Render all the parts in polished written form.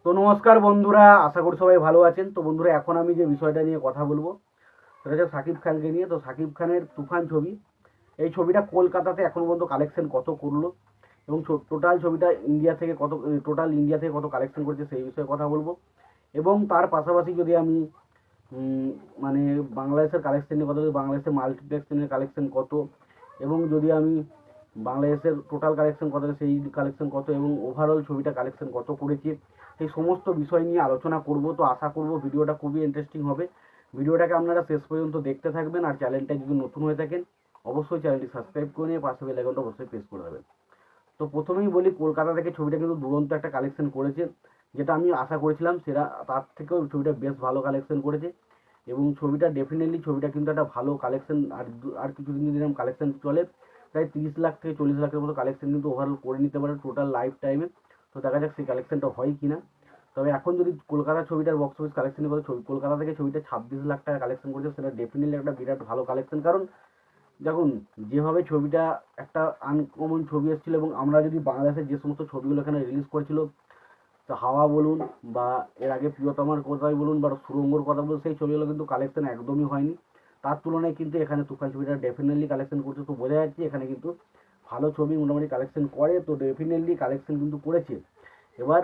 তো নমস্কার বন্ধুরা, আশা করি সবাই ভালো আছেন। তো বন্ধুরা, এখন আমি যে বিষয়টা নিয়ে কথা বলবো সেটা হচ্ছে শাকিব খানকে নিয়ে। তো শাকিব খানের তুফান ছবি, এই ছবিটা কলকাতাতে এখন পর্যন্ত কালেকশন কত করলো এবং টোটাল ছবিটা ইন্ডিয়া থেকে কত, টোটাল ইন্ডিয়া থেকে কত কালেকশন করেছে সেই বিষয়ে কথা বলবো। এবং তার পাশাপাশি যদি আমি মানে বাংলাদেশের কালেকশন নিয়ে কথা বলি, বাংলাদেশের মাল্টিপ্লেক্সের কালেকশন কত, এবং যদি আমি বাংলাদেশের টোটাল কালেকশন কত সেই কালেকশন কত এবং ওভারঅল ছবিটা কালেকশন কত করেছে, সেই সমস্ত বিষয় নিয়ে আলোচনা করব। তো আশা করব ভিডিওটা খুবই ইন্টারেস্টিং হবে। ভিডিওটাকে আপনারা শেষ পর্যন্ত দেখতে থাকবেন। আর চ্যানেলটা যদি নতুন হয়ে থাকেন অবশ্যই চ্যানেলটি সাবস্ক্রাইব করে নিয়ে পাশে বেল আইকনটা অবশ্যই প্রেস করে দেবেন। তো প্রথমেই বলি, কলকাতা থেকে ছবিটা কিন্তু দুরন্ত একটা কালেকশন করেছে, যেটা আমি আশা করেছিলাম সেটা তার থেকেও ছবিটা বেশ ভালো কালেকশন করেছে। এবং ছবিটা ডেফিনেটলি ছবিটা কিন্তু একটা ভালো কালেকশন। আর কিছুদিন যদি এরকম কালেকশন চলে প্রায় 30 লাখ থেকে 40 লাখের মতো কালেকশন কিন্তু ওভারঅল করে নিতে পারে টোটাল লাইফ টাইমে। তো দেখা যাক সেই কালেকশনটা হয় কি না। তবে এখন যদি কলকাতা ছবিটার বক্স অফিস কালেকশনের কথা, কলকাতা থেকে ছবিটা 26 লাখ টাকা কালেকশন করেছে, সেটা ডেফিনেটলি একটা বিরাট ভালো কালেকশন। কারণ দেখুন, যেভাবে ছবিটা একটা আনকমন ছবি এসেছিলো, এবং আমরা যদি বাংলাদেশের যে সমস্ত ছবিগুলো এখানে রিলিজ করেছিল, তো হাওয়া বলুন বা এর আগে প্রিয়তমার কথাই বলুন বা সুড়ঙ্গর কথা বলুন, সেই ছবিগুলো কিন্তু কালেকশন একদমই হয়নি। তার তুলনায় কিন্তু এখানে তুফান ছবিটা ডেফিনেটলি কালেকশন করছে। তো বোঝা যাচ্ছে এখানে কিন্তু ভালো ছবি মোটামুটি কালেকশন করে। তো ডেফিনেটলি কালেকশন কিন্তু করেছে। এবার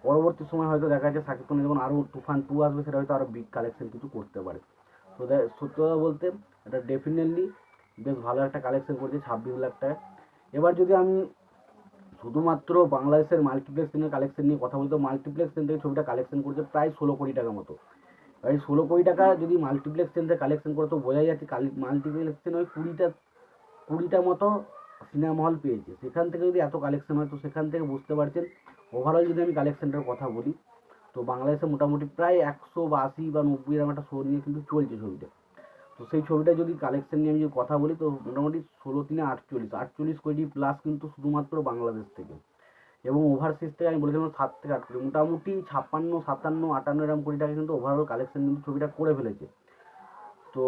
পরবর্তী সময় হয়তো দেখা যাচ্ছে শাকিব খানের যখন আরও তুফান 2 আসবে, সেটা হয়তো আরও বিগ কালেকশন কিছু করতে পারে। তো সত্যি কথা বলতে এটা ডেফিনেটলি বেশ ভালো একটা কালেকশন করেছে, 26 লাখ টাকা। এবার যদি আমি শুধুমাত্র বাংলাদেশের মাল্টিপ্লেক্স ট্রেনের কালেকশন নিয়ে কথা বলতে, মাল্টিপ্লেক্স ট্রেন থেকে ছবিটা কালেকশন করেছে প্রায় 16 কোটি টাকা মতো। এই 16 কোটি টাকা যদি মাল্টিপ্লেক্স ট্রেন থেকে কালেকশন করে, তো বোঝাই যাচ্ছে মাল্টিপ্লেক্স ট্রেন ওই কুড়িটা মতো সিনেমা হল পেয়েছে। সেখান থেকে যদি এত কালেকশন হয়, তো সেখান থেকে বুঝতে পারছেন ওভারঅল যদি আমি কালেকশনটার কথা বলি, তো বাংলাদেশে মোটামুটি প্রায় 100 বা 80 বা 90 এরকম একটা শো নিয়ে কিন্তু চলছে ছবিটা। তো সেই ছবিটা যদি কালেকশন নিয়ে আমি যদি কথা বলি, তো মোটামুটি 16 3 48 কোটি প্লাস কিন্তু শুধুমাত্র বাংলাদেশ থেকে। এবং ওভারসিজ থেকে আমি বলেছিলাম 7 থেকে 8 কোটি, মোটামুটি 56 57 58 এরকম কোটি টাকা কিন্তু ওভারঅল কালেকশন কিন্তু ছবিটা করে ফেলেছে। তো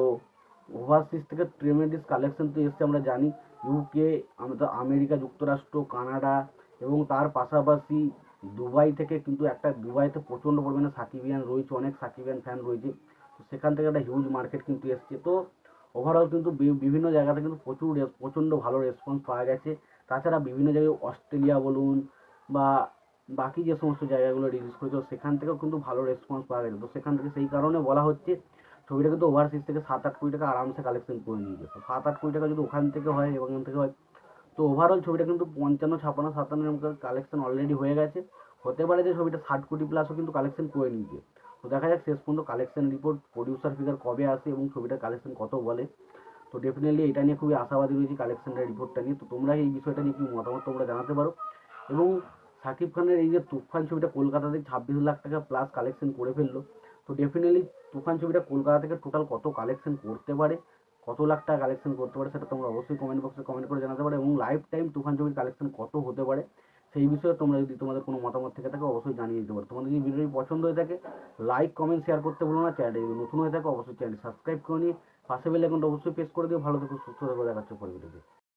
ওভারসিজ থেকে ট্রেমেন্ডিস কালেকশন তো এসছে, আমরা জানি ইউকে, আমাদের আমেরিকা যুক্তরাষ্ট্র, কানাডা, এবং তার পাশাপাশি দুবাই থেকে কিন্তু একটা, দুবাইতে প্রচণ্ড পরিমাণে সাকিবিয়ান রয়েছে, অনেক সাকিবিয়ান ফ্যান রয়েছে। তো সেখান থেকে একটা হিউজ মার্কেট কিন্তু এসছে। তো ওভারঅল কিন্তু বিভিন্ন জায়গাতে কিন্তু প্রচণ্ড ভালো রেসপন্স পাওয়া গেছে। তাছাড়া বিভিন্ন জায়গায় অস্ট্রেলিয়া বলুন বা বাকি যে সমস্ত জায়গাগুলো রিলিজ করেছে, সেখান থেকেও কিন্তু ভালো রেসপন্স পাওয়া গেছে। তো সেখান থেকে সেই কারণে বলা হচ্ছে ছবিটা কিন্তু ওভারসিজ থেকে 7 8 কোটি টাকা আরামসে কালেকশন করে নিয়ে গেছে। 7 8 কোটি টাকা যদি ওখান থেকে হয় এবং এখান থেকে হয়, তো ওভারঅল ছবিটা কিন্তু 55 56 57 এরকম কালেকশন অলরেডি হয়ে গেছে। হতে পারে যে ছবিটা 60 কোটি প্লাসও কিন্তু কালেকশন করে নিয়েছে। তো দেখা যাক শেষ পর্যন্ত কালেকশন রিপোর্ট, প্রডিউসার ফিগার কবে আসে এবং ছবিটার কালেকশন কত বলে। তো ডেফিনেটলি এটা নিয়ে খুবই আশাবাদী রয়েছি কালেকশনের রিপোর্টটা নিয়ে। তো তোমরা এই বিষয়টা নিয়ে কি মতামত তোমরা জানাতে পারো। এবং শাকিব খানের এই যে তুফান ছবিটা কলকাতা থেকে 26 লাখ টাকা প্লাস কালেকশন করে ফেললো, তো ডেফিনেটলি তুফান ছবিটা কলকাতা থেকে টোটাল কত কালেকশন করতে পারে, কত লাখ টাকা কালেকশন করতে পারে, সেটা তোমরা অবশ্যই কমেন্ট বক্সে কমেন্ট করে জানাতে পারো। এবং লাইফ টাইম তুফান ছবির কালেকশন কত হতে পারে সেই বিষয়ে তোমরা যদি তোমাদের কোনো মতামত থেকে থাকে অবশ্যই জানিয়ে দিতে পারো। তোমাদের যদি ভিডিওটি পছন্দ হয়ে থাকে লাইক কমেন্ট শেয়ার করতে ভুলো না। চ্যানেলটি যদি নতুন হয়ে থাকে অবশ্যই চ্যানেল সাবস্ক্রাইব করে নিয়ে পাশে বেল আইকনটা অবশ্যই প্রেস করে দিও। ভালো থেকো, সুস্থ থেকো, দেখাচ্ছে পরে ভিডিওতে।